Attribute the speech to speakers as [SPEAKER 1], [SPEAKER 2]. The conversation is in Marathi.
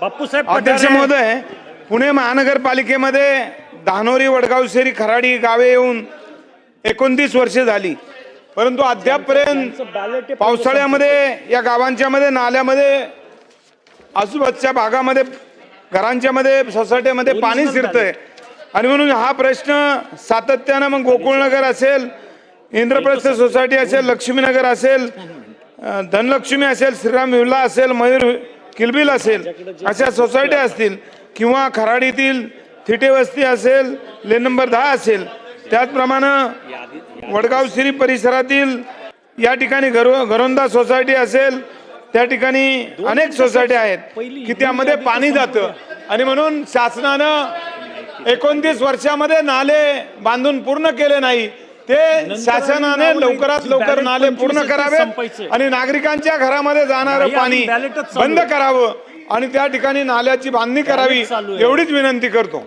[SPEAKER 1] बापूसाहेब
[SPEAKER 2] अध्यक्ष महोदय, पुणे महानगरपालिकेमध्ये धानोरी, वडगाव शेरी, खराडी गावे येऊन 29 वर्षे झाली, परंतु अद्यापपर्यंत पावसाळ्यामध्ये या गावांच्या मध्ये, नाल्यामध्ये, आजूबाजूच्या भागामध्ये, घरांच्या मध्ये, सोसायटीमध्ये पाणी शिरतंय. आणि म्हणून हा प्रश्न सातत्यानं मग गोकुळनगर असेल, इंद्रप्रस्थ सोसायटी असेल, लक्ष्मीनगर असेल, धनलक्ष्मी असेल, श्रीराम विला असेल, मयूर किलबिल असेल, अशा सोसायटी असतील, किंवा खराडीतील थिटे वस्ती असेल, लेन नंबर 10 असेल, त्याचप्रमाणे वडगाव श्री परिसरातील या ठिकाणी घरोंदा सोसायटी असेल, त्या ठिकाणी अनेक सोसायटी आहेत की त्यामध्ये पाणी जातं. आणि म्हणून शासनानं 29 वर्षामध्ये नाले बांधून पूर्ण केले नाही. ते शासनाने लवकरात लवकर नाले पूर्ण करावे आणि नागरिकांच्या घरामध्ये जाणारं पाणी बंद करावं आणि त्या ठिकाणी नाल्याची बांधणी करावी, एवढीच विनंती करतो.